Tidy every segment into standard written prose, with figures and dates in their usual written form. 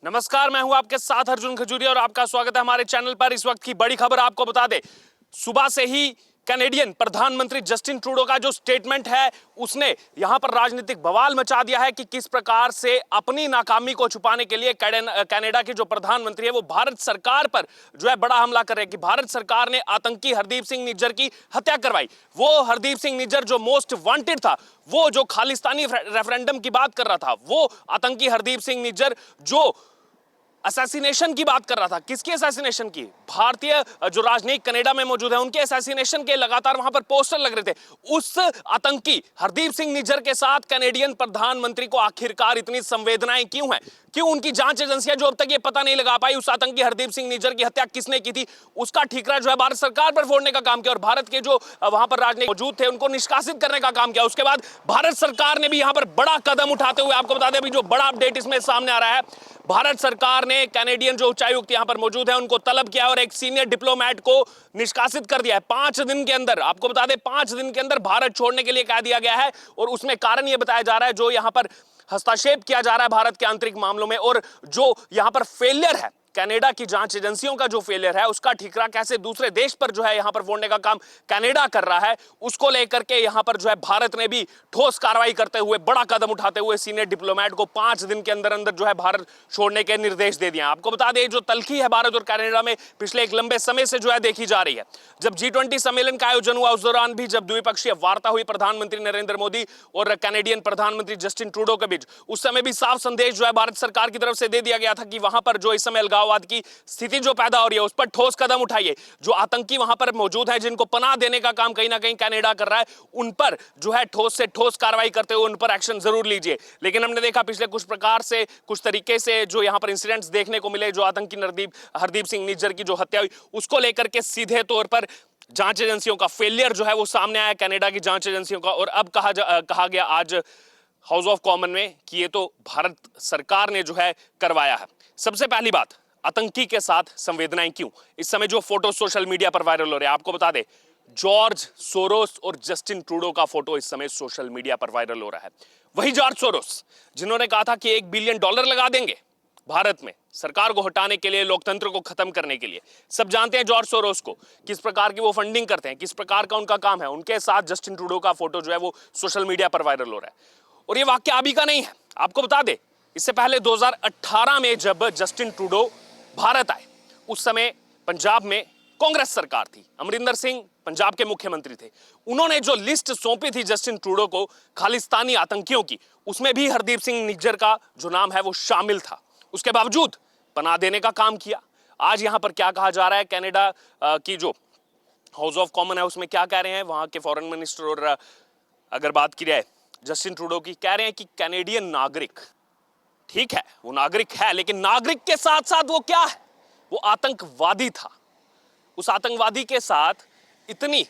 नमस्कार, मैं हूं आपके साथ अर्जुन खजूरिया और आपका स्वागत है हमारे चैनल पर। इस वक्त की बड़ी खबर आपको बता दें, सुबह से ही कैनेडियन प्रधानमंत्री जस्टिन ट्रूडो का जो स्टेटमेंट है उसने यहां पर राजनीतिक बवाल मचा दिया है कि किस प्रकार से अपनी नाकामी को छुपाने के लिए कनाडा के जो प्रधानमंत्री है वो भारत सरकार पर जो है बड़ा हमला कर रहे हैं कि भारत सरकार ने आतंकी हरदीप सिंह निज्जर की हत्या करवाई। वो हरदीप सिंह निज्जर जो मोस्ट वांटेड था, वो जो खालिस्तानी रेफरेंडम की बात कर रहा था, वो आतंकी हरदीप सिंह निज्जर जो असैसिनेशन की बात कर रहा था। किसकी असैसिनेशन की? भारतीय जो राजनयिक कनाडा में मौजूद है उनके असैसिनेशन के लगातार वहां पर पोस्टर लग रहे थे। उस आतंकी हरदीप सिंह निज्जर के साथ कैनेडियन प्रधानमंत्री को आखिरकार इतनी संवेदनाएं क्यों हैं? क्यों उनकी जांच एजेंसियां जो अब तक ये पता नहीं लगा पाई उस आतंकी हरदीप सिंह निज्जर की हत्या किसने की थी, उसका ठीकरा जो है भारत सरकार पर फोड़ने का काम किया और भारत के जो वहां पर राजनयिक मौजूद थे उनको निष्कासित करने का काम किया। उसके बाद भारत सरकार ने भी यहां पर बड़ा कदम उठाते हुए, आपको बता दें अभी जो बड़ा अपडेट इसमें सामने आ रहा है, भारत सरकार ने कैनेडियन जो उच्चायुक्त यहां पर मौजूद है उनको तलब किया और एक सीनियर डिप्लोमेट को निष्कासित कर दिया है 5 दिन के अंदर। आपको बता दें 5 दिन के अंदर भारत छोड़ने के लिए कह दिया गया है और उसमें कारण यह बताया जा रहा है जो यहां पर हस्तक्षेप किया जा रहा है भारत के आंतरिक मामलों में और जो यहां पर फेलियर है कनाडा की जांच एजेंसियों का, जो फेलियर है उसका ठीकरा कैसे दूसरे देश पर जो है यहां पर फोड़ने का काम कनाडा कर रहा है, उसको लेकर के यहां पर जो है भारत ने भी ठोस कार्रवाई करते हुए, बड़ा कदम उठाते हुए सीनियर डिप्लोमेट को 5 दिन के अंदर अंदर जो है भारत छोड़ने के निर्देश दे दिए। आपको बता दें जो तल्खी है भारत और कनाडा में पिछले एक लंबे समय से जो है देखी जा रही है। जब G20 सम्मेलन का आयोजन हुआ उस दौरान भी जब द्विपक्षीय वार्ता हुई प्रधानमंत्री नरेंद्र मोदी और कैनेडियन प्रधानमंत्री जस्टिन ट्रूडो के बीच, उस समय भी साफ संदेश जो है भारत सरकार की तरफ से दे दिया गया था कि वहां पर जो इस समय अलगाववाद की स्थिति जो पैदा हो रही है उस पर ठोस कदम उठाइए। जो आतंकी वहां पर मौजूद है जिनको पनाह देने का काम कहीं ना कहीं कनाडा कर रहा है, उन पर जो है ठोस से ठोस कार्रवाई करते हुए उन पर एक्शन जरूर लीजिए। लेकिन हमने देखा पिछले कुछ तरीके से जो यहां पर इंसिडेंट्स देखने को मिले, जो आतंकी हरदीप सिंह निज्जर की जो हत्या हुई उसको लेकर के सीधे तौर पर जांच एजेंसियों का फेलियर जो है वो सामने आया, कनाडा की जांच एजेंसियों का। और अब कहा गया आज हाउस ऑफ कॉमन में कि ये तो भारत सरकार ने जो है करवाया है। सबसे पहली बात, आतंकी के साथ संवेदनाएं क्यों? इस समय जो फोटो सोशल मीडिया पर वायरल हो रहे हैं, आपको बता दें जॉर्ज सोरोस और जस्टिन ट्रूडो का फोटो इस समय सोशल मीडिया पर वायरल हो रहा है। वही जॉर्ज सोरोस जिन्होंने कहा था कि $1 बिलियन लगा देंगे भारत में सरकार को हटाने के लिए, लोकतंत्र को खत्म करने के लिए। सब जानते हैं जॉर्ज सोरोस को, किस प्रकार की वो फंडिंग करते हैं, किस प्रकार का उनका काम है। उनके साथ जस्टिन ट्रूडो का फोटो जो है वो सोशल मीडिया पर वायरल हो रहा है और ये वाक्य अभी का नहीं है। आपको बता दें इससे पहले 2018 में जब जस्टिन ट्रूडो भारत आए उस समय पंजाब में कांग्रेस सरकार थी, अमरिंदर सिंह पंजाब के मुख्यमंत्री थे। उन्होंने जो लिस्ट सौंपी थी जस्टिन ट्रूडो को खालिस्तानी आतंकियों की, उसमें भी हरदीप सिंह निज्जर का जो नाम है वो शामिल था। उसके बावजूद पनाह देने का काम किया। आज यहां पर क्या कहा जा रहा है, कनाडा की जो हाउस ऑफ कॉमन है उसमें क्या कह रहे हैं वहां के फॉरेन मिनिस्टर, और अगर बात की जाए जस्टिन ट्रूडो की, कह रहे हैं कि कैनेडियन नागरिक, ठीक है वो नागरिक है, लेकिन नागरिक के साथ साथ वो क्या है, वो आतंकवादी था। उस आतंकवादी के साथ इतनी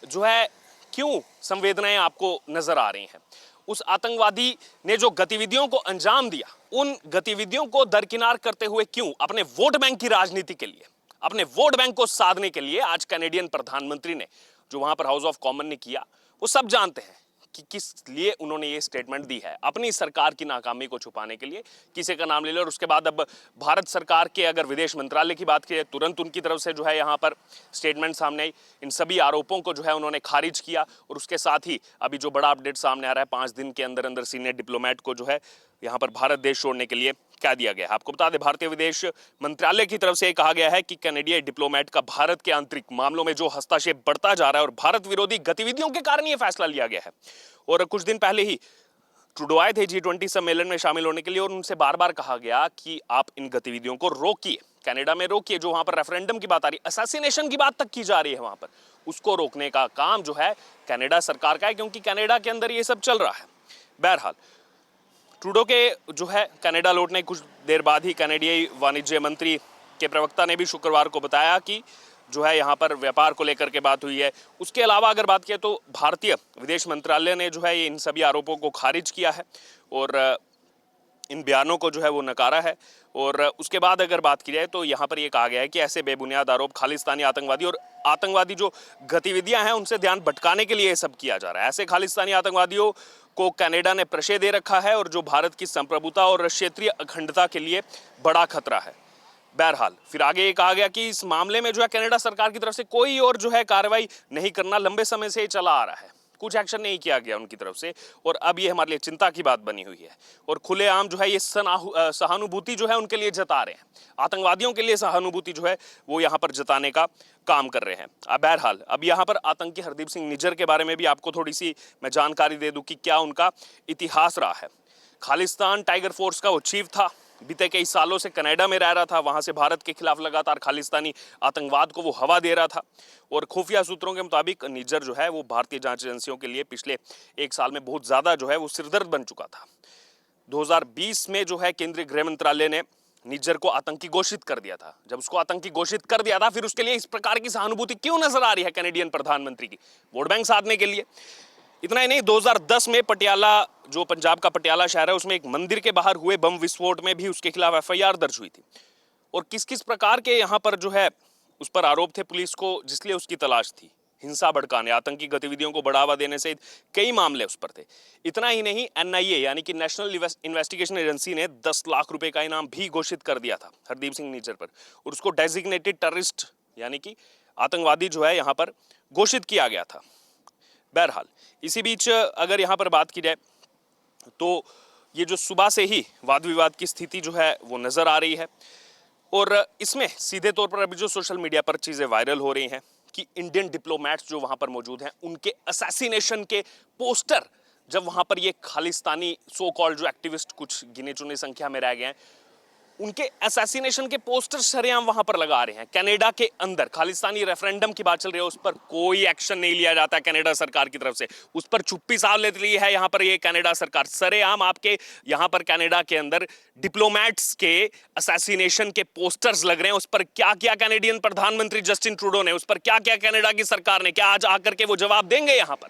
जो है क्यों संवेदनाएं आपको नजर आ रही हैं? उस आतंकवादी ने जो गतिविधियों को अंजाम दिया, उन गतिविधियों को दरकिनार करते हुए क्यों अपने वोट बैंक की राजनीति के लिए, अपने वोट बैंक को साधने के लिए आज कैनेडियन प्रधानमंत्री ने जो वहां पर हाउस ऑफ कॉमन ने किया, वो सब जानते हैं कि किस लिए उन्होंने ये स्टेटमेंट दी है। अपनी सरकार की नाकामी को छुपाने के लिए किसी का नाम ले लो। और उसके बाद अब भारत सरकार के अगर विदेश मंत्रालय की बात की तुरंत उनकी तरफ से जो है यहाँ पर स्टेटमेंट सामने आई। इन सभी आरोपों को जो है उन्होंने खारिज किया और उसके साथ ही अभी जो बड़ा अपडेट सामने आ रहा है, 5 दिन के अंदर अंदर सीनियर डिप्लोमेट को जो है यहाँ पर भारत देश छोड़ने के लिए कह दिया गया है। आपको बता दें भारतीय विदेश मंत्रालय की तरफ से कहा गया है कि कनाडियाई डिप्लोमेट का भारत के आंतरिक मामलों में जो हस्तक्षेप बढ़ता जा रहा है और भारत विरोधी गतिविधियों के कारण यह फैसला लिया गया है। और कुछ दिन पहले ही ट्रूडो आए थे G20 सम्मेलन में शामिल होने के लिए और उनसे बार बार कहा गया कि आप इन गतिविधियों को रोकिए, कनाडा में रोकिए। जो वहां पर रेफरेंडम की बात आ रही है, असैसिनेशन की बात तक की जा रही है वहां पर, उसको रोकने का काम जो है कनाडा सरकार का है, क्योंकि कनाडा के अंदर ये सब चल रहा है। बहरहाल ट्रूडो के जो है कनाडा लौटने कुछ देर बाद ही कनाडियाई वाणिज्य मंत्री के प्रवक्ता ने भी शुक्रवार को बताया कि जो है यहाँ पर व्यापार को लेकर के बात हुई है। उसके अलावा अगर बात किया तो भारतीय विदेश मंत्रालय ने जो है इन सभी आरोपों को खारिज किया है और इन बयानों को जो है वो नकारा है। और उसके बाद अगर बात की जाए तो यहाँ पर ये कहा गया है कि ऐसे बेबुनियाद आरोप खालिस्तानी आतंकवादी और आतंकवादी जो गतिविधियां हैं उनसे ध्यान भटकाने के लिए ये सब किया जा रहा है। ऐसे खालिस्तानी आतंकवादियों को कनाडा ने प्रश्रय दे रखा है और जो भारत की संप्रभुता और क्षेत्रीय अखंडता के लिए बड़ा खतरा है। बहरहाल फिर आगे ये कहा गया कि इस मामले में जो है कनाडा सरकार की तरफ से कोई और जो है कार्रवाई नहीं करना लंबे समय से चला आ रहा है, कुछ एक्शन नहीं किया गया उनकी तरफ से, और अब ये हमारे लिए चिंता की बात बनी हुई है। और खुलेआम जो है ये सहानुभूति जो है उनके लिए जता रहे हैं, आतंकवादियों के लिए सहानुभूति जो है वो यहाँ पर जताने का काम कर रहे हैं। अब बहरहाल अब यहाँ पर आतंकी हरदीप सिंह निज्जर के बारे में भी आपको थोड़ी सी मैं जानकारी दे दूं कि क्या उनका इतिहास रहा है। खालिस्तान टाइगर फोर्स का वो चीफ था, बीते कई सालों से कनाडा में रह रहा था, वहां से भारत के खिलाफ लगातार खालिस्तानी आतंकवाद को वो हवा दे रहा था। और खुफिया सूत्रों के मुताबिक निज्जर जो है वो भारतीय जांच एजेंसियों के लिए पिछले एक साल में बहुत ज्यादा जो है वो सिरदर्द बन चुका था। 2020 में जो है केंद्रीय गृह मंत्रालय ने निज्जर को आतंकी घोषित कर दिया था। जब उसको आतंकी घोषित कर दिया था फिर उसके लिए इस प्रकार की सहानुभूति क्यों नजर आ रही है कैनेडियन प्रधानमंत्री की? वोट बैंक साधने के लिए। इतना ही नहीं, 2010 में पटियाला, जो पंजाब का पटियाला शहर है, उसमें एक मंदिर के बाहर हुए बम विस्फोट में भी उसके खिलाफ एफआईआर दर्ज हुई थी। और किस किस प्रकार के यहाँ पर जो है उस पर आरोप थे पुलिस को, जिसलिए उसकी तलाश थी, हिंसा भड़काने, आतंकी गतिविधियों को बढ़ावा देने से कई मामले उस पर थे। इतना ही नहीं, एनआईए यानी कि नेशनल इन्वेस्टिगेशन एजेंसी ने 10 लाख रुपए का इनाम भी घोषित कर दिया था हरदीप सिंह निज्जर पर, और उसको डेजिग्नेटेड टेररिस्ट यानी कि आतंकवादी जो है यहाँ पर घोषित किया गया था। बहरहाल इसी बीच अगर यहाँ पर बात की जाए तो ये जो सुबह से ही वाद विवाद की स्थिति जो है वो नजर आ रही है, और इसमें सीधे तौर पर अभी जो सोशल मीडिया पर चीजें वायरल हो रही हैं कि इंडियन डिप्लोमेट्स जो वहां पर मौजूद हैं उनके असैसिनेशन के पोस्टर, जब वहां पर ये खालिस्तानी सो कॉल्ड जो एक्टिविस्ट कुछ गिने चुने संख्या में रह गए हैं, उनके असैसिनेशन के पोस्टर सरेआम वहां पर लगा रहे हैं। कनाडा के अंदर खालिस्तानी रेफरेंडम की बात चल रही है, उस पर कोई एक्शन नहीं लिया जाता है कनाडा सरकार की तरफ से, उस पर चुप्पी साध लेती है यहाँ पर ये कनाडा सरकार। सरेआम आपके यहाँ पर कनाडा के अंदर डिप्लोमेट्स के असैसिनेशन के पोस्टर्स लग रहे हैं। उस पर क्या क्या कैनेडियन प्रधानमंत्री जस्टिन ट्रूडो ने, उस पर क्या क्या कनाडा की सरकार ने, क्या आज आकर के वो जवाब देंगे? यहाँ पर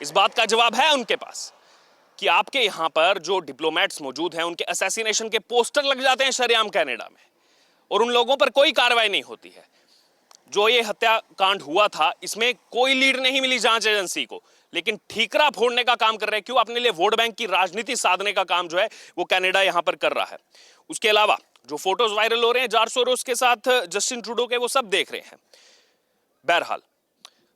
इस बात का जवाब है उनके पास कि आपके यहां पर जो डिप्लोमेट्स मौजूद हैं उनके असैसिनेशन के पोस्टर लग जाते हैं शरेआम कनाडा में, और उन लोगों पर कोई कार्रवाई नहीं होती है। जो ये हत्याकांड हुआ था इसमें कोई लीड नहीं मिली जांच एजेंसी को, लेकिन ठीकरा फोड़ने का काम कर रहे हैं। क्यों? अपने लिए वोट बैंक की राजनीति साधने का काम जो है वो कनाडा यहां पर कर रहा है। उसके अलावा जो फोटोज वायरल हो रहे हैं जॉर्ज सोरोस के साथ जस्टिन ट्रूडो के, वो सब देख रहे हैं। बहरहाल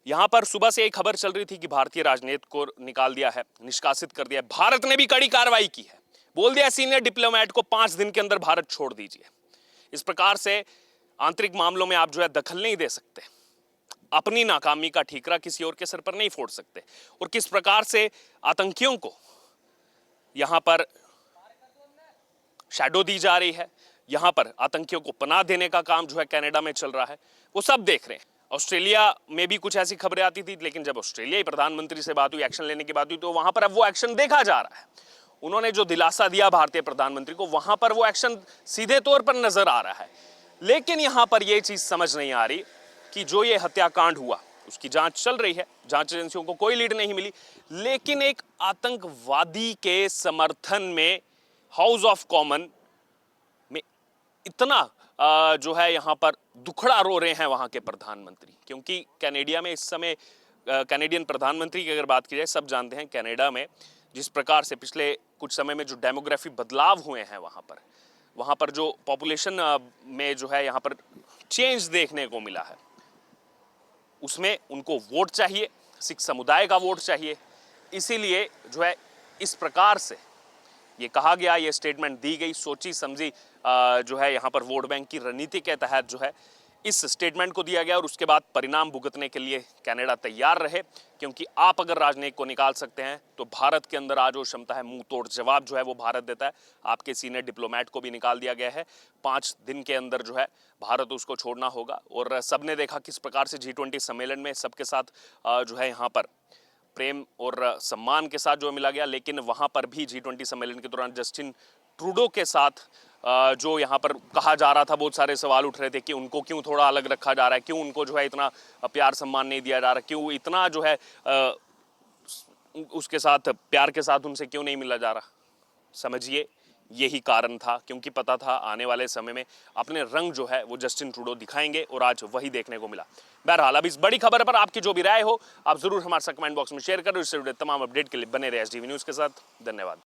यहां पर सुबह से एक खबर चल रही थी कि भारतीय राजनीति को निकाल दिया है, निष्कासित कर दिया है। भारत ने भी कड़ी कार्रवाई की है, बोल दिया सीनियर डिप्लोमेट को 5 दिन के अंदर भारत छोड़ दीजिए। इस प्रकार से आंतरिक मामलों में आप जो है दखल नहीं दे सकते, अपनी नाकामी का ठीकरा किसी और के सर पर नहीं फोड़ सकते। और किस प्रकार से आतंकियों को यहां पर शैडो दी जा रही है, यहां पर आतंकियों को पनाह देने का काम जो है कनाडा में चल रहा है, वो सब देख रहे हैं। ऑस्ट्रेलिया में भी कुछ ऐसी खबरें आती थी, लेकिन जब ऑस्ट्रेलियाई प्रधानमंत्री से बात हुई, एक्शन लेने की बात हुई, तो वहां पर अब वो एक्शन देखा जा रहा है। उन्होंने जो दिलासा दिया भारतीय प्रधानमंत्री को, वहां पर वो एक्शन सीधे तौर पर नजर आ रहा है। लेकिन यहां पर यह चीज समझ नहीं आ रही कि जो ये हत्याकांड हुआ उसकी जांच चल रही है, जांच एजेंसियों को कोई लीड नहीं मिली, लेकिन एक आतंकवादी के समर्थन में हाउस ऑफ कॉमन में इतना जो है यहाँ पर दुखड़ा रो रहे हैं वहां के प्रधानमंत्री। क्योंकि कनाडा में इस समय कैनेडियन प्रधानमंत्री की अगर बात की जाए, सब जानते हैं कनाडा में जिस प्रकार से पिछले कुछ समय में जो डेमोग्राफी बदलाव हुए हैं, वहां पर जो पॉपुलेशन में जो है यहाँ पर चेंज देखने को मिला है, उसमें उनको वोट चाहिए, सिख समुदाय का वोट चाहिए। इसीलिए जो है इस प्रकार से ये कहा गया, ये स्टेटमेंट दी गई, सोची समझी जो है यहाँ पर वोट बैंक की रणनीति के तहत जो है इस स्टेटमेंट को दिया गया, और उसके बाद परिणाम भुगतने के लिए कनाडा तैयार रहे। क्योंकि आप अगर राजनीति को निकाल सकते हैं तो भारत के अंदर आज वो क्षमता है, मुंह तोड़ जवाब जो है वो भारत देता है। आपके सीनियर डिप्लोमेट को भी निकाल दिया गया है, 5 दिन के अंदर जो है भारत उसको छोड़ना होगा। और सबने देखा किस प्रकार से G20 सम्मेलन में सबके साथ जो है यहाँ पर प्रेम और सम्मान के साथ जो मिला गया। लेकिन वहां पर भी G20 सम्मेलन के दौरान जस्टिन ट्रूडो के साथ जो यहाँ पर कहा जा रहा था, बहुत सारे सवाल उठ रहे थे कि उनको क्यों थोड़ा अलग रखा जा रहा है, क्यों उनको जो है इतना प्यार सम्मान नहीं दिया जा रहा, क्यों इतना जो है उसके साथ प्यार के साथ उनसे क्यों नहीं मिला जा रहा। समझिए, यही कारण था, क्योंकि पता था आने वाले समय में अपने रंग जो है वो जस्टिन ट्रूडो दिखाएंगे और आज वही देखने को मिला। बहरहाल अब इस बड़ी खबर पर आपकी जो भी राय हो आप जरूर हमारे साथ कमेंट बॉक्स में शेयर करो। इससे जुड़े तमाम अपडेट के लिए बने रहे एसडीवी न्यूज़ के साथ। धन्यवाद।